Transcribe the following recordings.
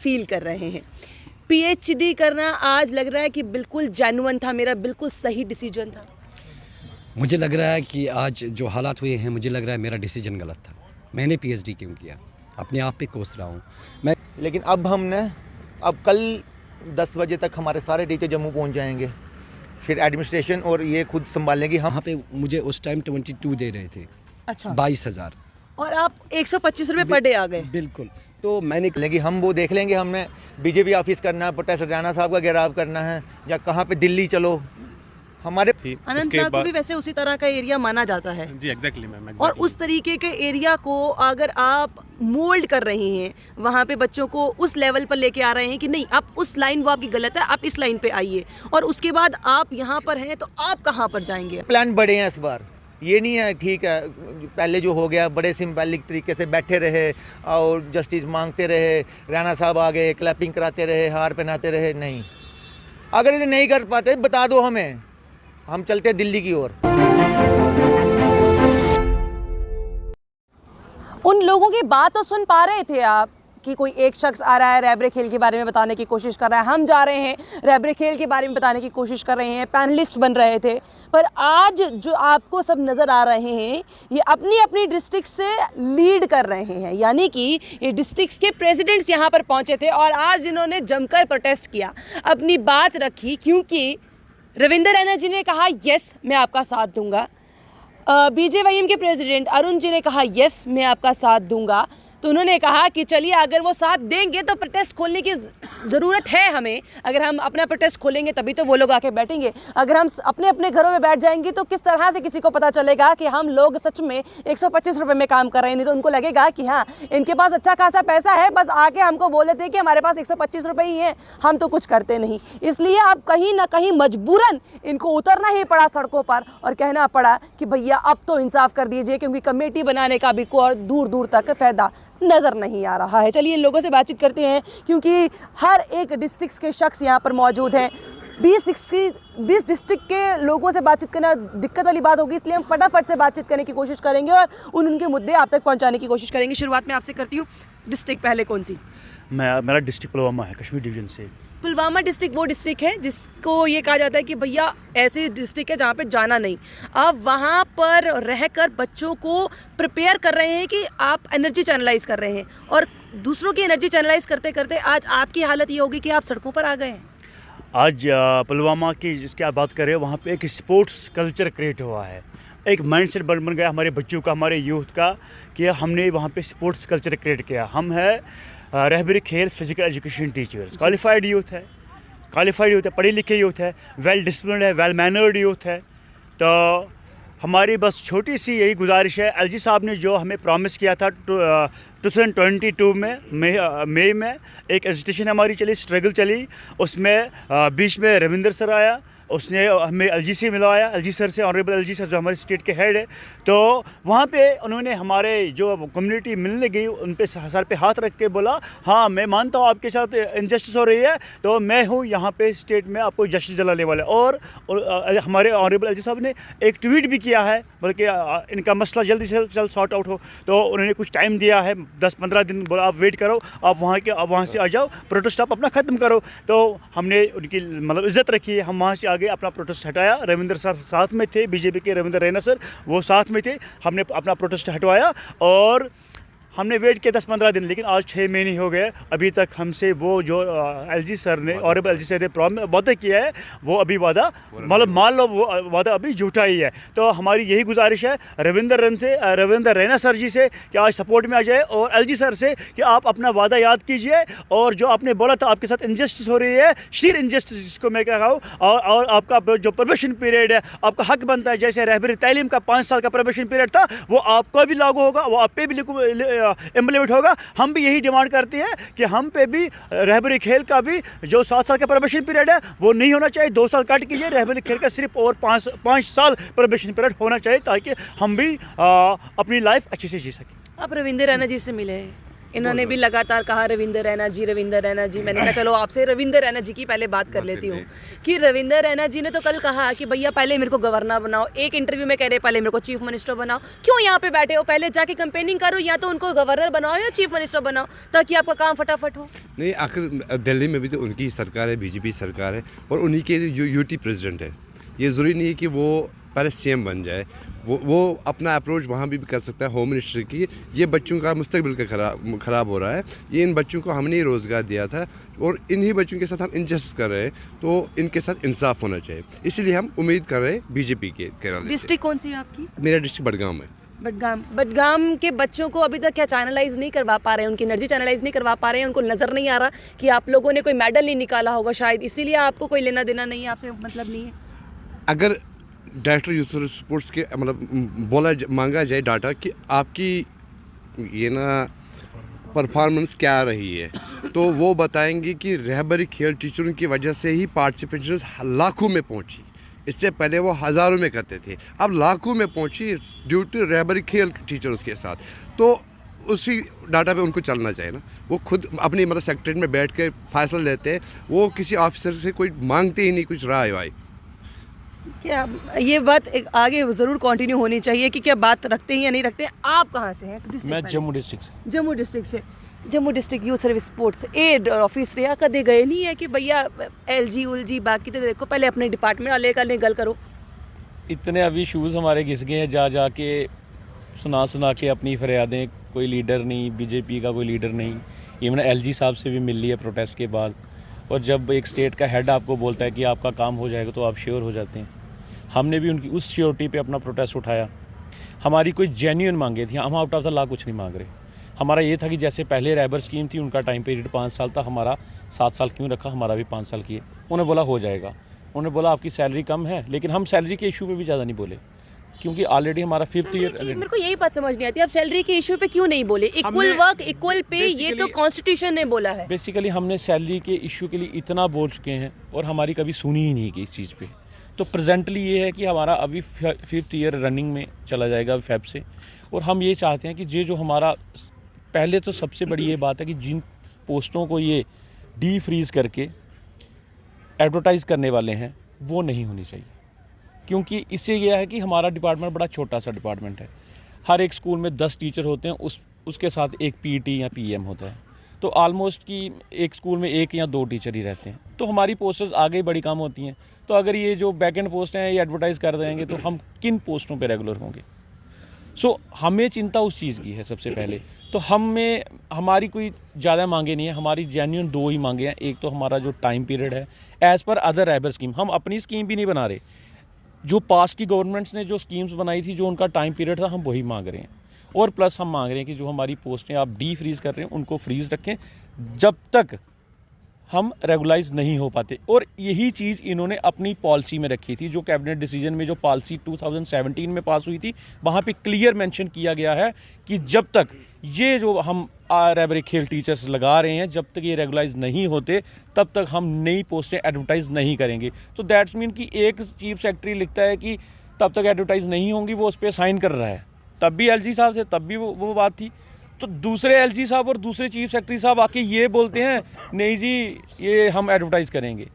Feel कर रहे हैं। पीएचडी करना आज लग रहा है कि बिल्कुल जेन्युइन था, मेरा बिल्कुल सही डिसीजन था। मुझे लग रहा है कि आज जो हालात हुए हैं, मुझे लग रहा है मेरा डिसीजन गलत था। मैंने पीएचडी क्यों किया, अपने आप पे कोस रहा हूँ मैं। लेकिन अब कल 10 बजे तक हमारे सारे टीचर जम्मू पहुँच जाएंगे, फिर एडमिनिस्ट्रेशन और ये खुद संभालेंगी। हम वहाँ पे मुझे उस टाइम 22 दे रहे थे। अच्छा। 22,000 और आप 125 रुपये पर डे आ गए। बिल्कुल। तो मैंने लेकिन हम वो देख लेंगे, हमने बीजेपी ऑफिस करना है, प्रोटेस्ट राणा साहब का घेराव करना है, या कहाँ पे दिल्ली चलो हमारे। अनंतनाग को भी वैसे उसी तरह का एरिया माना जाता है जी, एग्जैक्टली मैम। और उस तरीके के एरिया को अगर आप मोल्ड कर रहे हैं, वहाँ पे बच्चों को उस लेवल पर लेके आ रहे हैं कि नहीं आप उस लाइन, वो आपकी गलत है, आप इस लाइन पे आइए, और उसके बाद आप यहाँ पर हैं तो आप कहाँ पर जाएंगे? प्लान बड़े हैं इस बार, ये नहीं है ठीक है पहले जो हो गया बड़े सिंबॉलिक तरीके से बैठे रहे और जस्टिस मांगते रहे, राणा साहब आ गए, क्लैपिंग कराते रहे, हार पहनाते रहे। नहीं, अगर ये नहीं कर पाते बता दो हमें, हम चलते दिल्ली की ओर। उन लोगों की बात तो सुन पा रहे थे आप कि कोई एक शख्स आ रहा है, रैबरे खेल के बारे में बताने की कोशिश कर रहा है, हम जा रहे हैं रैबरे खेल के बारे में बताने की कोशिश कर रहे हैं, पैनलिस्ट बन रहे थे। पर आज जो आपको सब नज़र आ रहे हैं, ये अपनी अपनी डिस्ट्रिक्ट से लीड कर रहे हैं, यानी कि ये डिस्ट्रिक्ट्स के प्रेसिडेंट्स यहाँ पर पहुँचे थे और आज इन्होंने जमकर प्रोटेस्ट किया, अपनी बात रखी। क्योंकि रविंदर रैना जी ने कहा यस मैं आपका साथ दूंगा, बीजेवाईएम के प्रेसिडेंट अरुण जी ने कहा यस मैं आपका साथ दूंगा। तो उन्होंने कहा कि चलिए अगर वो साथ देंगे तो प्रोटेस्ट खोलने की ज़रूरत है हमें, अगर हम अपना प्रोटेस्ट खोलेंगे तभी तो वो लोग आके बैठेंगे। अगर हम अपने अपने घरों में बैठ जाएंगे तो किस तरह से किसी को पता चलेगा कि हम लोग सच में 125 रुपये में काम कर रहे हैं? नहीं तो उनको लगेगा कि हाँ इनके पास अच्छा खासा पैसा है, बस आके हमको बोल देते हैं कि हमारे पास 125 रुपये ही हैं, हम तो कुछ करते नहीं। इसलिए अब कहीं ना कहीं मजबूरन इनको उतरना ही पड़ा सड़कों पर और कहना पड़ा कि भैया अब तो इंसाफ कर दीजिए, क्योंकि कमेटी बनाने का भी कोई दूर दूर तक फ़ायदा नज़र नहीं आ रहा है। चलिए इन लोगों से बातचीत करते हैं, क्योंकि हर एक डिस्ट्रिक्ट के शख्स यहाँ पर मौजूद हैं। 20 डिस्ट्रिक्ट के लोगों से बातचीत करना दिक्कत वाली बात होगी, इसलिए हम फटाफट से बातचीत करने की कोशिश करेंगे और उनके मुद्दे आप तक पहुँचाने की कोशिश करेंगे। शुरुआत में आपसे करती हूँ, डिस्ट्रिक्ट पहले कौन सी? मेरा डिस्ट्रिक्ट पुलवामा है, कश्मीर डिवीजन से। पुलवामा डिस्ट्रिक्ट वो डिस्ट्रिक्ट है जिसको ये कहा जाता है कि भैया ऐसे डिस्ट्रिक्ट है जहाँ पे जाना नहीं। आप वहाँ पर रहकर बच्चों को प्रिपेयर कर रहे हैं कि आप एनर्जी चैनलाइज कर रहे हैं, और दूसरों की एनर्जी चैनलाइज करते करते आज आपकी हालत ये होगी कि आप सड़कों पर आ गए हैं। आज पुलवामा की जिसकी आप बात कर रहे हो, वहाँ पे एक स्पोर्ट्स कल्चर क्रिएट हुआ है, एक माइंडसेट बन गया हमारे बच्चों का, हमारे यूथ का, कि हमने वहाँ पे स्पोर्ट्स कल्चर क्रिएट किया। हम है रहबरी खेल physical education teachers, qualified youth है, पढ़े लिखे यूथ है, वेल डिसिप्लिन्ड है, वेल मैनर्ड यूथ है। तो हमारी बस छोटी सी यही गुजारिश है, एलजी साहब ने जो हमें प्रॉमिस किया था 2022 में मई में एक एजिटेशन हमारी चली, स्ट्रगल चली, उसमें बीच में रविंदर सर आया, उसने हमें एलजी से मिलवाया, एलजी सर से, ऑनरेबल एलजी सर जो हमारे स्टेट के हेड है। तो वहाँ पे उन्होंने हमारे जो कम्युनिटी मिलने गई उन पे सर पे हाथ रख के बोला हाँ मैं मानता हूँ आपके साथ इनजस्टिस हो रही है, तो मैं हूँ यहाँ पे स्टेट में आपको जस्टिस दिलाने वाला। और हमारे ऑनरेबल एलजी साहब ने एक ट्वीट भी किया है, बल्कि इनका मसला जल्दी से जल्द सॉर्ट आउट हो, तो उन्होंने कुछ टाइम दिया है 10-15 दिन, बोला आप वेट करो, आप वहाँ से आ जाओ, प्रोटेस्ट आप अपना ख़त्म करो। तो हमने उनकी मतलब इज़्ज़त रखी है, हम वहाँ से आगे अपना प्रोटेस्ट हटाया। रविंदर सर साथ में थे, बीजेपी के रविंदर रैना सर वो साथ में थे, हमने अपना प्रोटेस्ट हटवाया और हमने वेट किया 10-15 दिन, लेकिन आज 6 महीने हो गए, अभी तक हमसे वो जो एलजी सर ने ऑनरेबल एलजी सर ने वादा किया है वो अभी वादा मतलब मान लो वो वादा अभी झूठा ही है। तो हमारी यही गुजारिश है रविंदर रैना सर जी से कि आज सपोर्ट में आ जाए, और एलजी सर से कि आप अपना वादा याद कीजिए, और जो आपने बोला था आपके साथ इनजस्टिस हो रही है, शीर इनजस्टिस जिसको मैं कह रहा हूँ, और आपका जो प्रोबेशन पीरियड है आपका हक बनता है, जैसे रहबरी तालीम का 5 साल का प्रोबेशन पीरियड था वो आपको भी लागू होगा, वो आप पे भी इम्प्लीमेंट होगा। हम भी यही डिमांड करते हैं कि हम पे भी रहबरी खेल का भी जो 7 साल का प्रोबेशन पीरियड है वो नहीं होना चाहिए, 2 साल कट कीजिए, रहबरी खेल का सिर्फ और 5 साल प्रोबेशन पीरियड होना चाहिए, ताकि हम भी अपनी लाइफ अच्छे से जी सकें। आप रविंदर रैना जी से मिले, इन्होंने भी लगातार कहा रविंदर रैना जी, रविंदर रैना जी। मैंने कहा चलो आपसे रविंदर रैना जी की पहले बात कर लेती हूँ कि रविंदर रैना जी ने तो कल कहा कि भैया पहले मेरे को गवर्नर बनाओ, एक इंटरव्यू में कह रहे पहले मेरे को चीफ मिनिस्टर बनाओ। क्यों यहाँ पे बैठे हो? पहले जाके कंपेनिंग करो, या तो उनको गवर्नर बनाओ या चीफ मिनिस्टर बनाओ, ताकि आपका काम फटाफट हो। नहीं, आखिर दिल्ली में भी तो उनकी सरकार है, बीजेपी सरकार है, और उन्हीं के यूटी प्रेसिडेंट है। ये ज़रूरी नहीं है कि वो पहले सीएम बन जाए, वो अपना अप्रोच वहाँ भी कर सकता है होम मिनिस्टर की। ये बच्चों का मुस्तकबिल का ख़राब हो रहा है। ये इन बच्चों को हमने ही रोज़गार दिया था और इन्हीं बच्चों के साथ हम इनजस्टिस कर रहे हैं, तो इनके साथ इंसाफ होना चाहिए। इसीलिए हम उम्मीद कर रहे हैं बीजेपी के केरल से। डिस्ट्रिक्ट कौन सी है आपकी? मेरा डिस्ट्रिक्ट बडगाम है। बडगाम के बच्चों को अभी तक क्या चैनलाइज नहीं करवा पा रहे हैं, उनकी एनर्जी चैनलाइज नहीं करवा पा रहे हैं? उनको नज़र नहीं आ रहा कि आप लोगों ने कोई मेडल नहीं निकाला होगा शायद, इसीलिए आपको कोई लेना देना नहीं है, आपसे मतलब नहीं है? अगर डायरेक्टर यूथ स्पोर्ट्स के मतलब मांगा जाए डाटा कि आपकी ये ना परफॉर्मेंस क्या रही है, तो वो बताएंगे कि रहबरी खेल टीचरों की वजह से ही पार्टिसिपेशन लाखों में पहुंची। इससे पहले वो हज़ारों में करते थे, अब लाखों में पहुंची ड्यू टू रहबरी खेल टीचर्स के साथ। तो उसी डाटा पे उनको चलना चाहिए ना। वो खुद अपनी मतलब सेक्रेटरी में बैठ के फैसला लेते हैं, वो किसी ऑफिसर से कोई मांगते ही नहीं कुछ राय वाय। क्या ये बात एक आगे ज़रूर कंटिन्यू होनी चाहिए कि क्या बात रखते हैं या नहीं रखते हैं। आप कहाँ से हैं? मैं जम्मू डिस्ट्रिक्ट से। जम्मू डिस्ट्रिक्ट से। Jammu district youth service sports and office रिया कदे गए नहीं है कि भैया एलजी उलजी बाकी तो देखो, पहले अपने डिपार्टमेंट वाले का गल करो। इतने अभी शूज़ हमारे घिस गए हैं, जा के सुना के अपनी फरियादें। कोई लीडर नहीं, बीजेपी का कोई लीडर नहीं। इवन एलजी साहब से भी मिल ली है प्रोटेस्ट के बाद। और जब एक स्टेट का हेड आपको बोलता है कि आपका काम हो जाएगा, तो आप श्योर हो जाते हैं। हमने भी उनकी उस श्योरिटी पे अपना प्रोटेस्ट उठाया। हमारी कोई जेन्युइन मांगे थी, हम आउट ऑफ द लॉ कुछ नहीं मांग रहे। हमारा ये था कि जैसे पहले रैबर स्कीम थी, उनका टाइम पीरियड 5 साल था, हमारा 7 साल क्यों रखा? हमारा भी 5 साल किए। उन्होंने बोला हो जाएगा। उन्होंने बोला आपकी सैलरी कम है, लेकिन हम सैलरी के इशू पे भी ज़्यादा नहीं बोले, क्योंकि ऑलरेडी हमारा 5th ईयर। मेरे को यही बात समझ नहीं आती, आप सैलरी के इशू पे क्यों नहीं बोले? इक्वल वर्क इक्वल पे, ये तो कॉन्स्टिट्यूशन ने बोला है। बेसिकली हमने सैलरी के इशू के लिए इतना बोल चुके हैं और हमारी कभी सुनी ही नहीं की इस चीज़ पे। तो प्रेजेंटली ये है कि हमारा अभी 5th ईयर रनिंग में चला जाएगा फेब से, और हम ये चाहते हैं कि ये जो हमारा पहले तो सबसे बड़ी ये बात है कि जिन पोस्टों को ये डी फ्रीज़ करके एडवर्टाइज़ करने वाले हैं वो नहीं होनी चाहिए। क्योंकि इससे यह है कि हमारा डिपार्टमेंट बड़ा छोटा सा डिपार्टमेंट है। हर एक स्कूल में 10 टीचर होते हैं, उसके साथ एक पीटी या पीएम होता है। तो आलमोस्ट कि एक स्कूल में 1 या 2 टीचर ही रहते हैं। तो हमारी पोस्टर्स आगे बड़ी कम होती हैं। तो अगर ये जो बैक एंड पोस्ट हैं ये एडवर्टाइज़ कर देंगे, तो हम किन पोस्टों पे रेगुलर होंगे? सो हमें चिंता उस चीज़ की है सबसे पहले। तो हमारी कोई ज़्यादा मांगे नहीं है, हमारी जेन्युइन 2 ही मांगे हैं। एक तो हमारा जो टाइम पीरियड है एज़ पर अदर रैबर स्कीम, हम अपनी स्कीम भी नहीं बना रहे। जो पास्ट की गवर्नमेंट्स ने जो स्कीम्स बनाई थी, जो उनका टाइम पीरियड था, हम वही मांग रहे हैं। और प्लस हम मांग रहे हैं कि जो हमारी पोस्टें आप डी फ्रीज़ कर रहे हैं उनको फ्रीज़ रखें जब तक हम रेगुलाइज नहीं हो पाते। और यही चीज़ इन्होंने अपनी पॉलिसी में रखी थी। जो कैबिनेट डिसीजन में जो पॉलिसी 2017 में पास हुई थी, वहाँ पे क्लियर मेंशन किया गया है कि जब तक ये जो हम रैबरी खेल टीचर्स लगा रहे हैं, जब तक ये रेगुलाइज नहीं होते, तब तक हम नई पोस्टें एडवर्टाइज नहीं करेंगे। तो दैट्स मीन कि एक चीफ सेक्रेटरी लिखता है कि तब तक एडवर्टाइज नहीं होंगी, वो उस पर साइन कर रहा है। तब भी एलजी साहब थे, तब भी वो बात थी। तो दूसरे एलजी साहब और दूसरे चीफ सेक्रेटरी साहब आके ये बोलते हैं नहीं जी ये हम एडवर्टाइज़ करेंगे।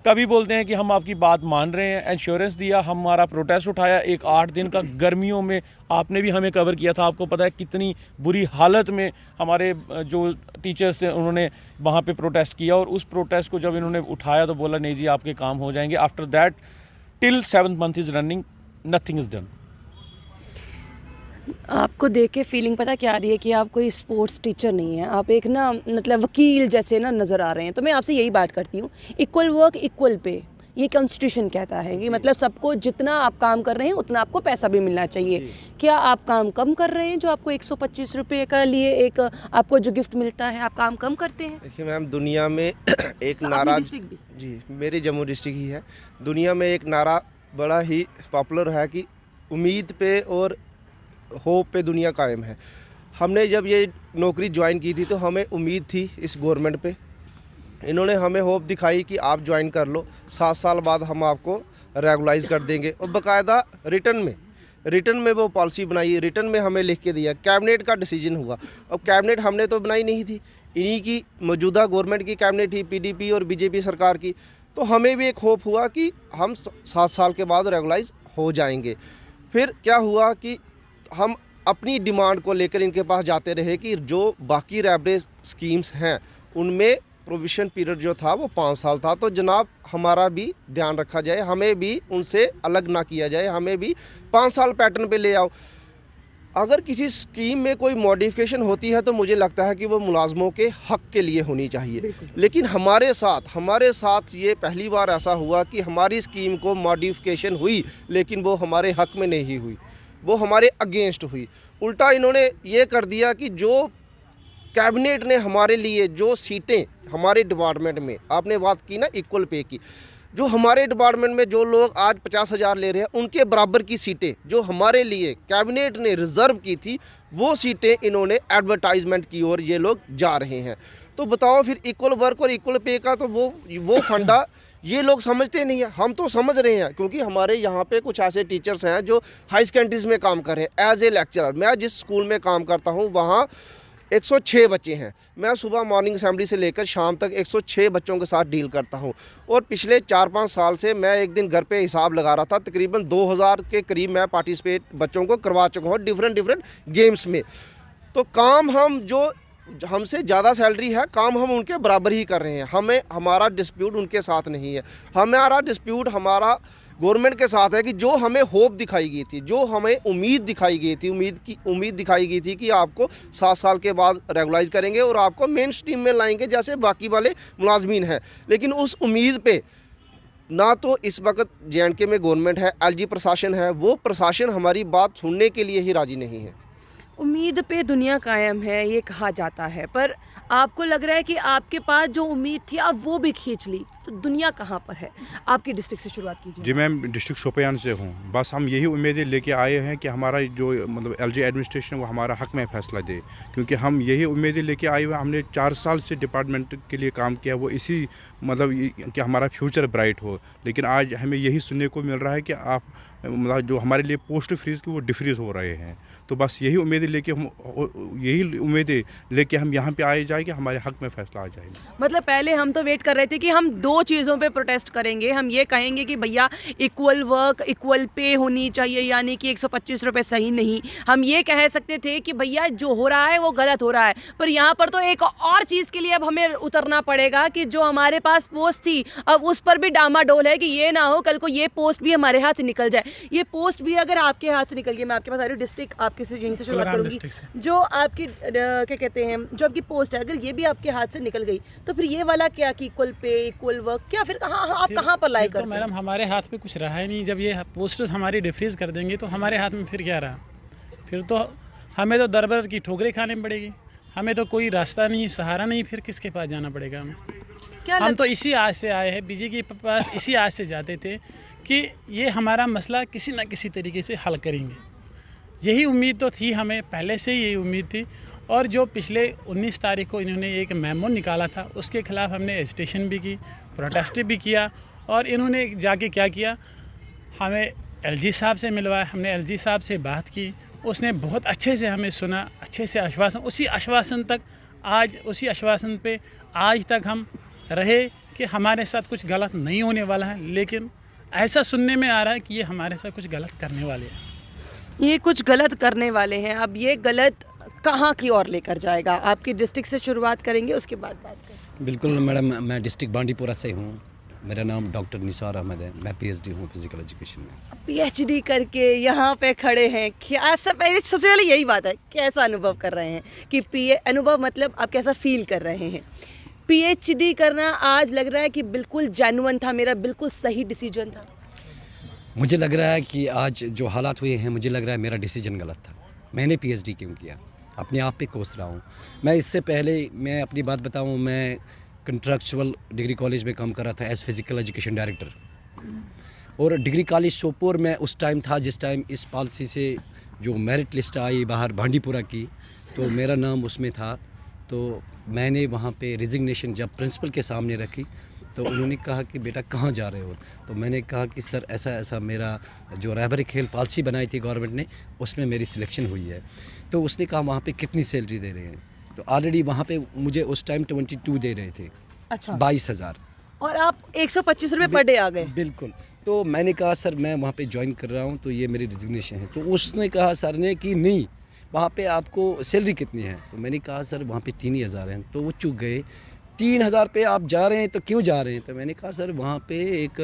कभी बोलते हैं कि हम आपकी बात मान रहे हैं, इंश्योरेंस दिया, हमारा प्रोटेस्ट उठाया, एक 8 दिन का गर्मियों में आपने भी हमें कवर किया था। आपको पता है कितनी बुरी हालत में हमारे जो टीचर्स थे उन्होंने वहाँ पे प्रोटेस्ट किया। और उस प्रोटेस्ट को जब इन्होंने उठाया तो बोला नहीं जी आपके काम हो जाएंगे। After that till 7th month is running, nothing is done. आपको देख के फीलिंग पता क्या आ रही है कि आप कोई स्पोर्ट्स टीचर नहीं है, आप एक ना मतलब वकील जैसे ना नज़र आ रहे हैं। तो मैं आपसे यही बात करती हूँ, इक्वल वर्क इक्वल पे, ये कॉन्स्टिट्यूशन कहता है कि मतलब सबको जितना आप काम कर रहे हैं उतना आपको पैसा भी मिलना चाहिए। क्या आप काम कम कर रहे हैं? जो आपको 125 रुपये का लिए एक आपको जो गिफ्ट मिलता है, आप काम कम करते हैं? देखिए मैम, दुनिया में एक नारा जी मेरी जम्मू डिस्ट्रिक्ट ही है। दुनिया में एक नारा बड़ा ही पॉपुलर है कि उम्मीद पे और होप पे दुनिया कायम है। हमने जब ये नौकरी ज्वाइन की थी तो हमें उम्मीद थी इस गवर्नमेंट पे। इन्होंने हमें होप दिखाई कि आप ज्वाइन कर लो, 7 साल बाद हम आपको रेगुलाइज कर देंगे। और बाकायदा रिटर्न में रिटर्न में वो पॉलिसी बनाई, रिटर्न में हमें लिख के दिया, कैबिनेट का डिसीजन हुआ। अब कैबिनेट हमने तो बनाई नहीं थी, इन्हीं की मौजूदा गवर्नमेंट की कैबिनेट थी, पीडीपी और बीजेपी सरकार की। तो हमें भी एक होप हुआ कि हम 7 साल के बाद रेगुलाइज हो जाएंगे। फिर क्या हुआ कि हम अपनी डिमांड को लेकर इनके पास जाते रहे कि जो बाकी रैबरेज स्कीम्स हैं उनमें प्रोविशन पीरियड जो था वो 5 साल था, तो जनाब हमारा भी ध्यान रखा जाए, हमें भी उनसे अलग ना किया जाए, हमें भी 5 साल पैटर्न पे ले आओ। अगर किसी स्कीम में कोई मॉडिफिकेशन होती है तो मुझे लगता है कि वो मुलाजमों के हक़ के लिए होनी चाहिए, लेकिन हमारे साथ ये पहली बार ऐसा हुआ कि हमारी स्कीम को मॉडिफिकेशन हुई लेकिन वो हमारे हक़ में नहीं हुई, वो हमारे अगेंस्ट हुई। उल्टा इन्होंने ये कर दिया कि जो कैबिनेट ने हमारे लिए जो सीटें हमारे डिपार्टमेंट में, आपने बात की ना इक्वल पे की, जो हमारे डिपार्टमेंट में जो लोग आज 50,000 ले रहे हैं उनके बराबर की सीटें जो हमारे लिए कैबिनेट ने रिज़र्व की थी वो सीटें इन्होंने एडवर्टाइजमेंट की ओर ये लोग जा रहे हैं। तो बताओ फिर इक्वल वर्क और इक्वल पे का तो वो फंडा ये लोग समझते नहीं है, हम तो समझ रहे हैं क्योंकि हमारे यहाँ पे कुछ ऐसे टीचर्स हैं जो हाई सेकेंडरीज में काम कर रहे हैं एज ए लेक्चरर। मैं जिस स्कूल में काम करता हूँ वहाँ 106 बच्चे हैं, मैं सुबह मॉर्निंग असेंबली से लेकर शाम तक 106 बच्चों के साथ डील करता हूं और पिछले 4-5 साल से मैं एक दिन घर पे हिसाब लगा रहा था, तकरीबन 2000 के करीब मैं पार्टिसिपेट बच्चों को करवा चुका हूं डिफरेंट गेम्स में। तो काम हम जो हमसे ज़्यादा सैलरी है काम हम उनके बराबर ही कर रहे हैं, हमें हमारा डिस्प्यूट उनके साथ नहीं है, हमारा डिस्प्यूट हमारा गवर्नमेंट के साथ है कि जो हमें होप दिखाई गई थी, जो हमें उम्मीद दिखाई गई थी, उम्मीद दिखाई गई थी कि आपको 7 साल के बाद रेगुलाइज करेंगे और आपको मेन स्ट्रीम में लाएंगे जैसे बाकी वाले मुलाजमीन हैं, लेकिन उस उम्मीद पे ना तो इस वक्त JNK में गवर्नमेंट है, LG प्रशासन है, वो प्रशासन हमारी बात सुनने के लिए ही राज़ी नहीं है। उम्मीद पे दुनिया कायम है ये कहा जाता है, पर आपको लग रहा है कि आपके पास जो उम्मीद थी आप वो भी खींच ली, तो दुनिया कहाँ पर है? आपकी डिस्ट्रिक्ट से शुरुआत कीजिए। जी मैम, डिस्ट्रिक्ट शोपियान से हूँ। बस हम यही उम्मीदें लेके आए हैं कि हमारा जो मतलब LG एडमिनिस्ट्रेशन वो हमारा हक में फ़ैसला दे, क्योंकि हम यही उम्मीदें लेके आए हुए। हमने 4 साल से डिपार्टमेंट के लिए काम किया, वो इसी मतलब कि हमारा फ्यूचर ब्राइट हो, लेकिन आज हमें यही सुनने को मिल रहा है कि आप मतलब जो हमारे लिए पोस्ट फ्रीज़ की वो डिफ्रीज़ हो रहे हैं। तो बस यही उम्मीदें लेके हम यहाँ पे आए जाए कि हमारे हक में फ़ैसला आ जाए। मतलब पहले हम तो वेट कर रहे थे कि हम 2 चीज़ों पे प्रोटेस्ट करेंगे, हम ये कहेंगे कि भैया इक्वल वर्क इक्वल पे होनी चाहिए, यानी कि 125 रुपये सही नहीं। हम ये कह सकते थे कि भैया जो हो रहा है वो गलत हो रहा है, पर यहाँ पर तो एक और चीज़ के लिए अब हमें उतरना पड़ेगा कि जो हमारे पास पोस्ट थी अब उस पर भी डामाडोल है कि ये ना हो कल को ये पोस्ट भी हमारे हाथ से निकल जाए। ये पोस्ट भी अगर आपके हाथ से निकल गई, मैं आपके पास आ रही हूँ डिस्ट्रिक्ट, आपके से यहीं से शुरुआत करूँगी, जो आपकी क्या कहते हैं जो आपकी पोस्ट है अगर ये भी आपके हाथ से निकल गई तो फिर ये वाला क्या कि इक्वल पे इक्वल वर्क क्या फिर आप कहाँ पर लाए? तो मैडम हमारे हाथ में कुछ रहा ही नहीं, जब ये पोस्टर्स हमारी डिफ्रीज कर देंगे तो हमारे हाथ में फिर क्या रहा? फिर तो हमें तो दर की ठोकरें खाने पड़ेगी, हमें तो कोई रास्ता नहीं, सहारा नहीं, फिर किसके पास जाना पड़ेगा हमें? हम तो इसी आज से आए हैं, बीजेपी के पास इसी आज से जाते थे कि ये हमारा मसला किसी न किसी तरीके से हल करेंगे। यही उम्मीद तो थी हमें, पहले से ही यही उम्मीद थी। और जो पिछले 19 तारीख को इन्होंने एक मेमो निकाला था उसके ख़िलाफ़ हमने एजिटेशन भी की, प्रोटेस्ट भी किया, और इन्होंने जाके क्या किया, हमें LG साहब से मिलवाया, हमने LG साहब से बात की, उसने बहुत अच्छे से हमें सुना, अच्छे से आश्वासन, उसी आश्वासन पे आज तक हम रहे कि हमारे साथ कुछ गलत नहीं होने वाला है, लेकिन ऐसा सुनने में आ रहा है कि ये हमारे साथ कुछ गलत करने वाले हैं। ये कुछ गलत करने वाले हैं, अब ये गलत कहाँ की ओर लेकर जाएगा? आपकी डिस्ट्रिक्ट से शुरुआत करेंगे उसके बाद बात करेंगे। बिल्कुल मैडम, मैं डिस्ट्रिक्ट बांडीपुरा से हूँ, मेरा नाम डॉक्टर निसार अहमद है, मैं PhD हूँ फिज़िकल एजुकेशन में। PhD करके यहाँ पे खड़े हैं, क्या सबसे पहले यही बात है, कैसा अनुभव कर रहे हैं कि अनुभव मतलब आप कैसा फील कर रहे हैं? PhD करना आज लग रहा है कि बिल्कुल जेन्युइन था, मेरा बिल्कुल सही डिसीजन था? मुझे लग रहा है कि आज जो हालात हुए हैं मुझे लग रहा है मेरा डिसीजन गलत था। मैंने PhD क्यों किया? अपने आप पे कोस रहा हूँ मैं। इससे पहले मैं अपनी बात बताऊँ, मैं कंट्रैक्चुअल डिग्री कॉलेज में काम कर रहा था एज फिज़िकल एजुकेशन डायरेक्टर, और डिग्री कॉलेज सोपोर में उस टाइम था जिस टाइम इस पॉलिसी से जो मेरिट लिस्ट आई बाहर बांडीपुरा की, तो मेरा नाम उसमें था। तो मैंने वहाँ पे रिजिग्नेशन जब प्रिंसिपल के सामने रखी तो उन्होंने कहा कि बेटा कहाँ जा रहे हो, तो मैंने कहा कि सर ऐसा ऐसा मेरा जो रहबरी खेल पॉलिसी बनाई थी गवर्नमेंट ने, उसमें मेरी सिलेक्शन हुई है। तो उसने कहा वहाँ पे कितनी सैलरी दे रहे हैं, तो ऑलरेडी वहाँ पे मुझे उस टाइम 22 दे रहे थे, अच्छा 22,000। और आप 125 रुपये पर डे आ गए। बिल्कुल। तो मैंने कहा सर मैं वहाँ पे ज्वाइन कर रहा हूँ, तो ये मेरी रिजिग्नेशन है। तो उसने कहा सर ने कि नहीं वहाँ पे आपको सैलरी कितनी है, तो मैंने कहा सर वहाँ पे 3,000 हैं। तो वो चुप गए, 3,000 पे आप जा रहे हैं तो क्यों जा रहे हैं, तो मैंने कहा सर वहाँ पे एक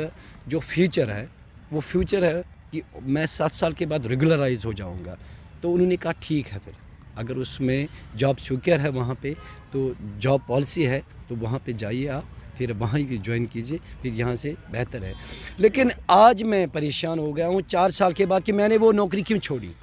जो फ्यूचर है वो फ्यूचर है कि मैं 7 साल के बाद रेगुलराइज हो जाऊँगा। तो उन्होंने कहा ठीक है, फिर अगर उसमें जॉब सिक्योर है वहाँ पे, तो जॉब पॉलिसी है, तो वहाँ पे जाइए आप, फिर वहाँ ही ज्वाइन कीजिए, फिर यहाँ से बेहतर है। लेकिन आज मैं परेशान हो गया हूँ 4 साल के बाद कि मैंने वो नौकरी क्यों छोड़ी।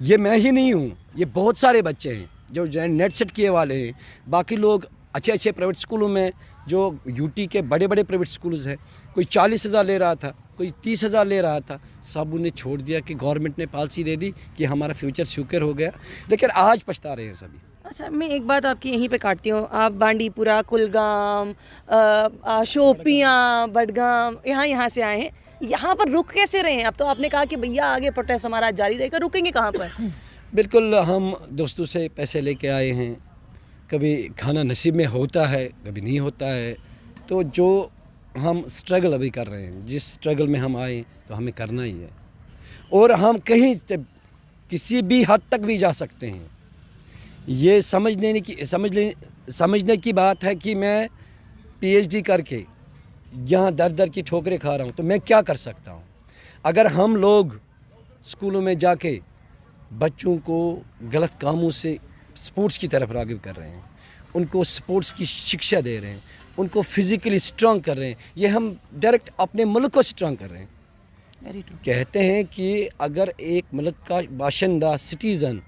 ये मैं ही नहीं हूँ, ये बहुत सारे बच्चे हैं जो नेट सेट किए वाले हैं, बाकी लोग अच्छे अच्छे प्राइवेट स्कूलों में, जो यूटी के बड़े बड़े प्राइवेट स्कूल्स हैं, कोई 40,000 ले रहा था, कोई 30,000 ले रहा था, सब उन्हें छोड़ दिया कि गवर्नमेंट ने पॉलिसी दे दी कि हमारा फ्यूचर सिक्योर हो गया। लेकिन आज पछता रहे हैं सभी। अच्छा, मैं एक बात आपकी यहीं पे काटती हूँ। आप बांडीपुरा, कुलगाम, शोपियाँ, बडगाम, यहाँ से आए हैं, यहाँ पर रुक कैसे रहे हैं? अब तो आपने कहा कि भैया आगे प्रोटेस्ट हमारा जारी रहेगा, रुकेंगे कहाँ पर? बिल्कुल, हम दोस्तों से पैसे लेके आए हैं, कभी खाना नसीब में होता है, कभी नहीं होता है। तो जो हम स्ट्रगल अभी कर रहे हैं, जिस स्ट्रगल में हम आए तो हमें करना ही है, और हम कहीं किसी भी हद तक भी जा सकते हैं। ये समझने की बात है कि मैं पीएचडी करके यहाँ दर दर की ठोकरें खा रहा हूँ, तो मैं क्या कर सकता हूँ। अगर हम लोग स्कूलों में जाके बच्चों को गलत कामों से स्पोर्ट्स की तरफ राग़िब कर रहे हैं, उनको स्पोर्ट्स की शिक्षा दे रहे हैं, उनको फिज़िकली स्ट्रांग कर रहे हैं, ये हम डायरेक्ट अपने मुल्क को स्ट्रांग कर रहे हैं। Very true. कहते हैं कि अगर एक मुल्क का बाशिंदा सिटीज़न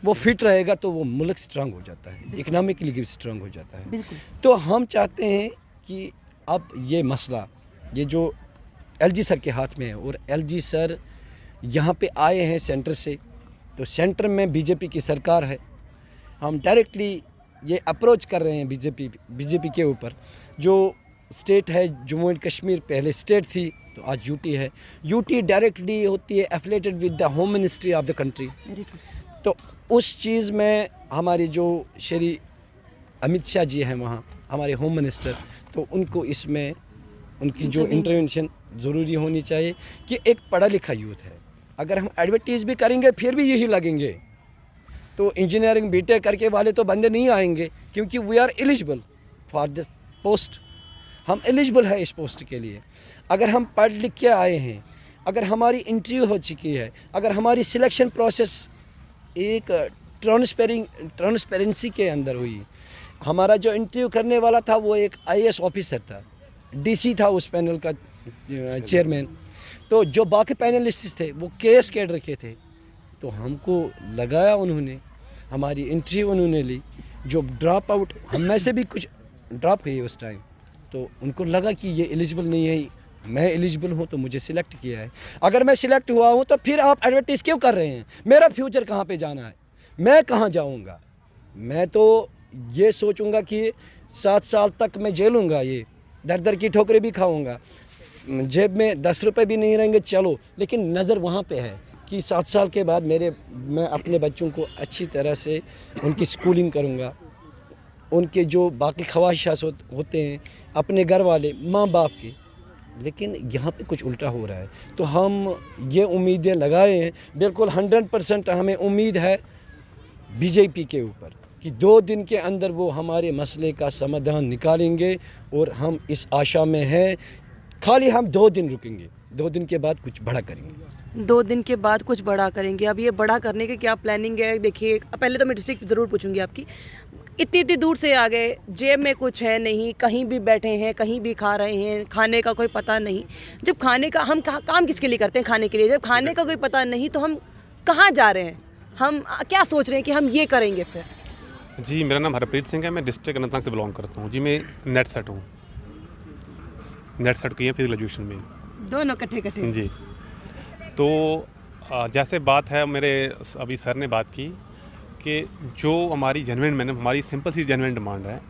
वो फिट रहेगा तो वो मुल्क स्ट्रांग हो जाता है, इकनॉमिकली भी स्ट्रांग हो जाता है। बिल्कुल। तो हम चाहते हैं कि अब ये मसला, ये जो एलजी सर के हाथ में है, और एलजी सर यहाँ पे आए हैं सेंटर से, तो सेंटर में बीजेपी की सरकार है, हम डायरेक्टली ये अप्रोच कर रहे हैं बीजेपी के ऊपर। जो स्टेट है जम्मू एंड कश्मीर, पहले स्टेट थी तो आज यूटी है, यूटी डायरेक्टली होती है affiliated with the home ministry of the country. तो उस चीज़ में हमारे जो श्री अमित शाह जी हैं वहाँ हमारे होम मिनिस्टर, तो उनको इसमें उनकी जो इंटरवेंशन ज़रूरी होनी चाहिए कि एक पढ़ा लिखा यूथ है, अगर हम एडवर्टीज़ भी करेंगे फिर भी यही लगेंगे, तो इंजीनियरिंग बीटेक करके वाले तो बंदे नहीं आएंगे, क्योंकि we are eligible for this post, हम एलिजिबल है इस पोस्ट के लिए। अगर हम पढ़ लिख के आए हैं, अगर हमारी इंटरव्यू हो चुकी है, अगर हमारी सिलेक्शन प्रोसेस एक ट्रांसपेरेंसी के अंदर हुई, हमारा जो इंटरव्यू करने वाला था वो एक आईएएस ऑफिसर था, डीसी था उस पैनल का चेयरमैन, तो जो बाकी पैनलिस्ट थे वो केएस कैडर के थे, तो हमको लगाया उन्होंने, हमारी इंटरव्यू उन्होंने ली। जो ड्रॉप आउट हम में से भी कुछ ड्रॉप हुए उस टाइम, तो उनको लगा कि ये एलिजिबल नहीं है, मैं एलिजिबल हूँ तो मुझे सिलेक्ट किया है। अगर मैं सिलेक्ट हुआ हूँ तो फिर आप एडवर्टाइज़ क्यों कर रहे हैं? मेरा फ्यूचर कहाँ पे जाना है, मैं कहाँ जाऊँगा? मैं तो ये सोचूंगा कि 7 साल तक मैं झेलूँगा, ये दर दर की ठोकरें भी खाऊँगा, जेब में 10 रुपये भी नहीं रहेंगे, चलो, लेकिन नज़र वहाँ पे है कि 7 साल के बाद मैं अपने बच्चों को अच्छी तरह से उनकी स्कूलिंग करूँगा, उनके जो बाकी ख्वाहिशात होते हैं अपने घर वाले माँ बाप के। लेकिन यहाँ पे कुछ उल्टा हो रहा है, तो हम ये उम्मीदें लगाए हैं, बिल्कुल 100% हमें उम्मीद है बीजेपी के ऊपर कि 2 दिन के अंदर वो हमारे मसले का समाधान निकालेंगे, और हम इस आशा में हैं। खाली हम 2 दिन रुकेंगे, 2 दिन के बाद कुछ बड़ा करेंगे। 2 दिन के बाद कुछ बड़ा करेंगे। अब ये बड़ा करने की क्या प्लानिंग है? देखिए, पहले तो मैं डिस्ट्रिक्ट ज़रूर पूछूंगी आपकी, इतनी दूर से आ गए, जेब में कुछ है नहीं, कहीं भी बैठे हैं, कहीं भी खा रहे हैं, खाने का कोई पता नहीं। जब खाने का हम काम किसके लिए करते हैं? खाने के लिए। जब खाने का कोई पता नहीं तो हम कहाँ जा रहे हैं? हम क्या सोच रहे हैं कि हम ये करेंगे फिर? जी, मेरा नाम हरप्रीत सिंह है, मैं डिस्ट्रिक्ट अनंतनाग से बिलोंग करता हूँ। जी, मैं नेट सेट हूँ, नेट सेट की है फिजिकल एजुकेशन में। दोनों इकट्ठे? जी। तो जैसे बात है, मेरे अभी सर ने बात की कि जो हमारी जेन्युइन हमारी सिंपल सी जेन्युइन डिमांड है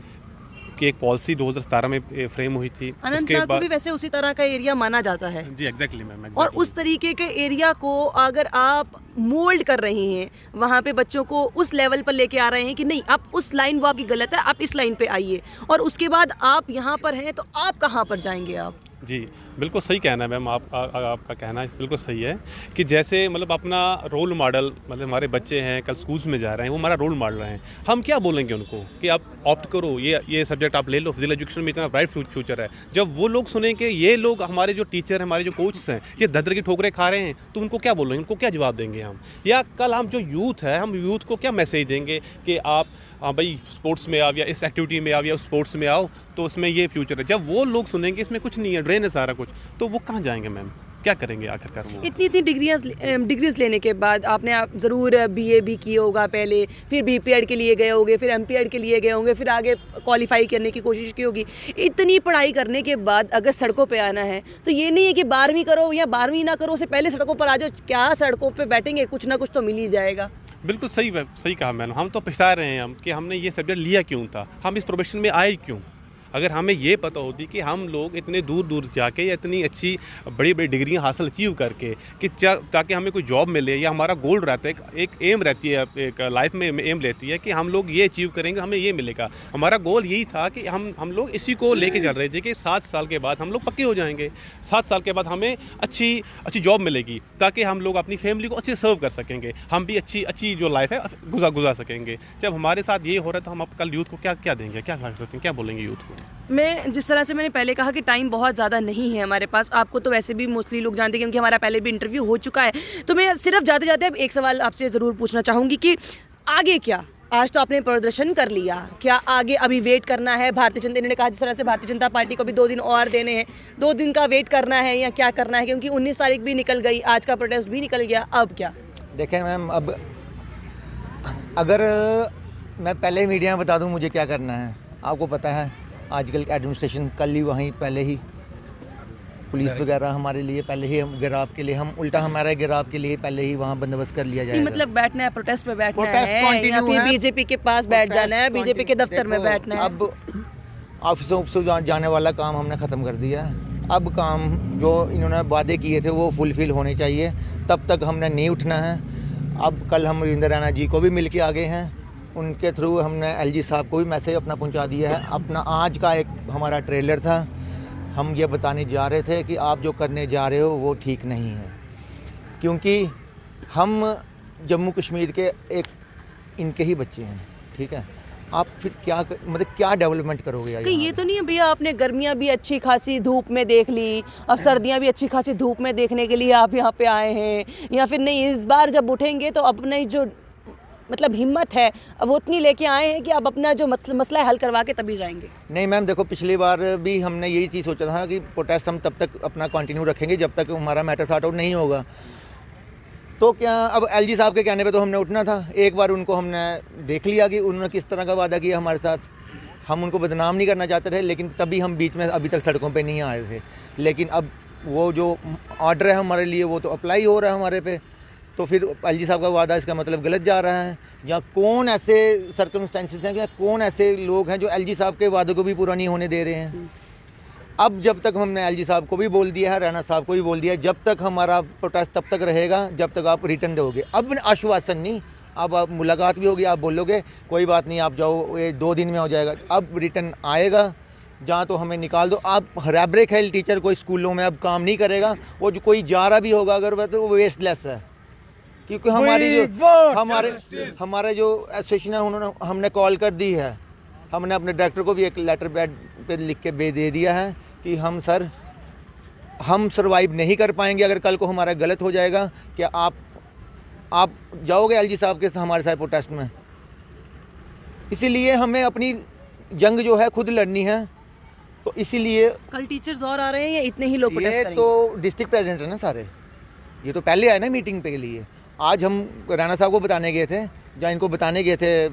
उसकी एक पॉलिसी 2017 में फ्रेम हुई थी। अनंतनाग को भी वैसे उसी तरह का एरिया माना जाता है जी एग्जैक्टली मैम, और उस तरीके के एरिया को अगर आप मोल्ड कर रहे हैं, वहाँ पे बच्चों को उस लेवल पर लेके आ रहे हैं कि नहीं आप उस लाइन वो आपकी गलत है, आप इस लाइन पे आइए, और उसके बाद आप यहाँ पर हैं तो आप कहाँ पर जाएंगे आप? जी बिल्कुल सही कहना है मैम, आपका कहना बिल्कुल सही है कि जैसे मतलब अपना रोल मॉडल, मतलब हमारे बच्चे हैं कल स्कूल्स में जा रहे हैं, वो हमारा रोल मॉडल हैं, हम क्या बोलेंगे उनको कि आप ऑप्ट करो, ये सब्जेक्ट आप ले लो, फिजिकल एजुकेशन में इतना ब्राइट फ्यूचर है। जब वो लोग सुनेंगे ये लोग हमारे जो टीचर हैं, हमारे जो कोच हैं, ये ददर की ठोकरें खा रहे हैं, तो उनको क्या बोलेंगे, उनको क्या जवाब देंगे हम? या कल हम जो यूथ है, हम यूथ को क्या मैसेज देंगे कि आप हाँ भाई स्पोर्ट्स में आओ, या इस एक्टिविटी में आओ, या स्पोर्ट्स में आओ, तो उसमें ये फ्यूचर है। जब वो लोग सुनेंगे इसमें कुछ नहीं है, ड्रेन है सारा कुछ, तो वो कहाँ जाएंगे मैम, क्या करेंगे आखिरकार वो? इतनी डिग्रीज लेने के बाद आपने आप ज़रूर बीए भी किए होगा पहले, फिर बीपीएड के लिए गए होंगे, फिर एमपीएड के लिए गए होंगे, फिर आगे क्वालिफाई करने की कोशिश की होगी। इतनी पढ़ाई करने के बाद अगर सड़कों पे आना है तो ये नहीं है कि 12वीं करो या 12वीं ना करो, उससे पहले सड़कों पर आ जाओ। क्या सड़कों पर बैठेंगे, कुछ ना कुछ तो मिल ही जाएगा। बिल्कुल सही कहा मैंने, हम तो पछता रहे हैं हम कि हमने ये सब्जेक्ट लिया क्यों था, हम इस प्रोफेशन में आए क्यों। अगर हमें ये पता होती कि हम लोग इतने दूर दूर जाके या इतनी अच्छी बड़ी बड़ी डिग्रियां हासिल अचीव करके कि ताकि हमें कोई जॉब मिले, या हमारा गोल रहता है, एक एम रहती है, एक लाइफ में एम रहती है कि हम लोग ये अचीव करेंगे, हमें ये मिलेगा। हमारा गोल यही था कि हम लोग इसी को लेके चल रहे थे कि 7 साल के बाद हम लोग पक्के हो जाएंगे, 7 साल के बाद हमें अच्छी जॉब मिलेगी, ताकि हम लोग अपनी फैमिली को अच्छे सर्व कर सकेंगे, हम भी अच्छी जो लाइफ है गुजार सकेंगे। जब हमारे साथ ये हो रहा है तो हम अब कल यूथ को क्या देंगे, क्या कर सकते हैं, क्या बोलेंगे यूथ को? मैं जिस तरह से मैंने पहले कहा कि टाइम बहुत ज़्यादा नहीं है हमारे पास, आपको तो वैसे भी मोस्टली लोग जानते हैं क्योंकि हमारा पहले भी इंटरव्यू हो चुका है, तो मैं सिर्फ जाते जाते अब एक सवाल आपसे ज़रूर पूछना चाहूँगी कि आगे क्या? आज तो आपने प्रदर्शन कर लिया, क्या आगे अभी वेट करना है? भारतीय जनता, इन्होंने कहा जिस तरह से भारतीय जनता पार्टी को भी 2 दिन और देने हैं, 2 दिन का वेट करना है या क्या करना है? क्योंकि 19 तारीख भी निकल गई, आज का प्रोटेस्ट भी निकल गया, अब क्या? देखें मैम, अब अगर मैं पहले मीडिया में बता दूं मुझे क्या करना है, आपको पता है आजकल एडमिनिस्ट्रेशन कल ही वहीं पहले ही पुलिस वगैरह हमारे लिए पहले ही हम गिराव के लिए, हम उल्टा हमारे गिराव के लिए पहले ही वहाँ बंदोबस्त कर लिया जाएगा। मतलब बैठना है, प्रोटेस्ट पे बैठना प्रोटेस्ट है, या continue फिर है। बीजेपी के पास बैठ जाना है, बीजेपी के दफ्तर में देखो, बैठना है? अब ऑफिसों जाने वाला काम हमने ख़त्म कर दिया है। अब काम जो इन्होंने वादे किए थे वो फुलफिल होने चाहिए, तब तक हमने नहीं उठना है। अब कल हम रविंद्र रैना जी को भी मिल के आ गए हैं, उनके थ्रू हमने एलजी साहब को भी मैसेज अपना पहुंचा दिया है। अपना आज का एक हमारा ट्रेलर था, हम ये बताने जा रहे थे कि आप जो करने जा रहे हो वो ठीक नहीं है, क्योंकि हम जम्मू कश्मीर के एक इनके ही बच्चे हैं, ठीक है? आप फिर क्या मतलब क्या डेवलपमेंट करोगे? कहीं ये तो नहीं है भैया आपने गर्मियाँ भी अच्छी खासी धूप में देख ली, अब सर्दियाँ भी अच्छी खासी धूप में देखने के लिए आप यहाँ पे आए हैं, या फिर नहीं इस बार जब उठेंगे तो अपने जो मतलब हिम्मत है अब वो उतनी लेके आए हैं कि अब अपना जो मसला है हल करवा के तभी जाएंगे? नहीं मैम, देखो पिछली बार भी हमने यही चीज़ सोचा था कि प्रोटेस्ट हम तब तक अपना कंटिन्यू रखेंगे जब तक हमारा मैटर सॉर्ट आउट नहीं होगा। तो क्या अब एलजी साहब के कहने पे तो हमने उठना था। एक बार उनको हमने देख लिया कि उन्होंने किस तरह का वादा किया हमारे साथ, हम उनको बदनाम नहीं करना चाहते थे, लेकिन तभी हम बीच में अभी तक सड़कों पे नहीं आए थे। लेकिन अब वो जो ऑर्डर है हमारे लिए वो तो अप्लाई हो रहा है हमारे पे, तो फिर एलजी साहब का वादा इसका मतलब गलत जा रहा है। या कौन ऐसे सर्कमस्टेंसेस हैं, या कौन ऐसे लोग हैं जो एलजी साहब के वादों को भी पूरा नहीं होने दे रहे हैं? अब जब तक हमने एलजी साहब को भी बोल दिया है, रैना साहब को भी बोल दिया है, जब तक हमारा प्रोटेस्ट तब तक रहेगा जब तक आप रिटर्न दोगे। अब आश्वासन नहीं, अब आप मुलाकात भी होगी, आप बोलोगे कोई बात नहीं आप जाओ, ये 2 दिन में हो जाएगा। अब रिटर्न आएगा, जहाँ तो हमें निकाल दो। आप रैबरे खेल टीचर कोई स्कूलों में अब काम नहीं करेगा, वो जो कोई जा रहा भी होगा अगर वह तो वो वेस्टलेस है, क्योंकि हमारे जो एसोसिएशन है उन्होंने हमने कॉल कर दी है, हमने अपने डायरेक्टर को भी एक लेटर पैड पे लिख के दे दिया है कि हम सर हम सरवाइव नहीं कर पाएंगे अगर कल को हमारा गलत हो जाएगा। क्या आप जाओगे एलजी साहब के हमारे साथ प्रोटेस्ट में? इसीलिए हमें अपनी जंग जो है खुद लड़नी है। तो इसीलिए कल टीचर्स और आ रहे हैं या इतने ही लोग प्रोटेस्ट करेंगे? तो डिस्ट्रिक्ट प्रेसिडेंट है ना सारे, ये तो पहले आए ना मीटिंग के लिए। आज हम राणा साहब को बताने गए थे, जहाँ इनको बताने गए थे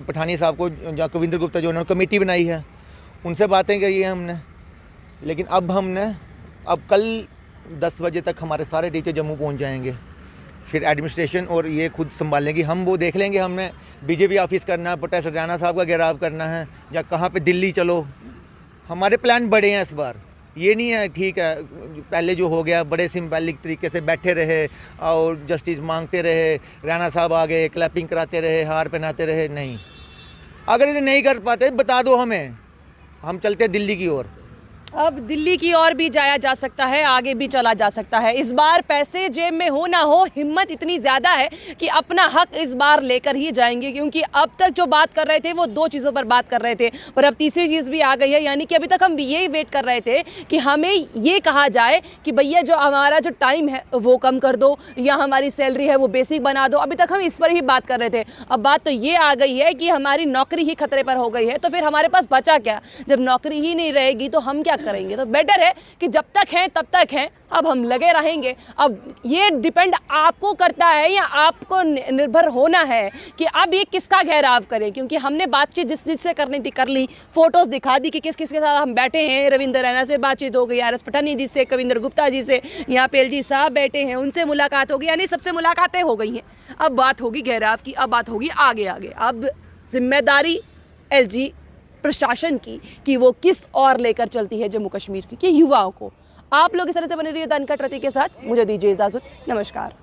पठानिया साहब को, जहाँ कविंद्र गुप्ता जो उन्होंने कमेटी बनाई है उनसे बातें करी हैं हमने। लेकिन अब कल 10 बजे तक हमारे सारे टीचर जम्मू पहुंच जाएंगे। फिर एडमिनिस्ट्रेशन और ये खुद संभाल लेंगी, हम वो देख लेंगे। हमने बीजेपी ऑफिस करना है, प्रोफेसर राणा साहब का घेराव करना है, या कहाँ पे दिल्ली चलो, हमारे प्लान बड़े हैं इस बार। ये नहीं है ठीक है पहले जो हो गया बड़े सिंबॉलिक तरीके से बैठे रहे और जस्टिस मांगते रहे, राणा साहब आ गए, क्लैपिंग कराते रहे, हार पहनाते रहे। नहीं, अगर इसे नहीं कर पाते बता दो हमें, हम चलते दिल्ली की ओर। अब दिल्ली की ओर भी जाया जा सकता है, आगे भी चला जा सकता है। इस बार पैसे जेब में हो ना हो, हिम्मत इतनी ज़्यादा है कि अपना हक इस बार लेकर ही जाएंगे, क्योंकि अब तक जो बात कर रहे थे वो दो चीज़ों पर बात कर रहे थे, पर अब तीसरी चीज़ भी आ गई है। यानी कि अभी तक हम यही वेट कर रहे थे कि हमें ये कहा जाए कि भैया जो हमारा जो टाइम है वो कम कर दो, या हमारी सैलरी है वो बेसिक बना दो। अभी तक हम इस पर ही बात कर रहे थे। अब बात तो ये आ गई है कि हमारी नौकरी ही खतरे पर हो गई है, तो फिर हमारे पास बचा क्या? जब नौकरी ही नहीं रहेगी तो हम क्या करेंगे? तो बेटर है कि जब तक हैं तब तक हैं, अब हम लगे रहेंगे। अब ये डिपेंड आपको करता है या आपको निर्भर होना है कि अब ये किसका घेराव करें, क्योंकि हमने बातचीत जिस जिससे करनी थी कर ली, फोटोज दिखा दी कि किस किस के साथ हम बैठे हैं। रविंद्र रैना से बातचीत हो गई, RS पठानी जी से, कविंद्र गुप्ता जी से, यहाँ पे LG साहब बैठे हैं, उनसे मुलाकात होगी, यानी सबसे मुलाकातें हो गई हैं। अब बात होगी घेराव की, अब बात होगी आगे आगे। अब जिम्मेदारी LG प्रशासन की कि वो किस और लेकर चलती है जम्मू कश्मीर की युवाओं को। आप लोग इस तरह से बने रहिए द अनकट रति के साथ। मुझे दीजिए इजाज़त, नमस्कार।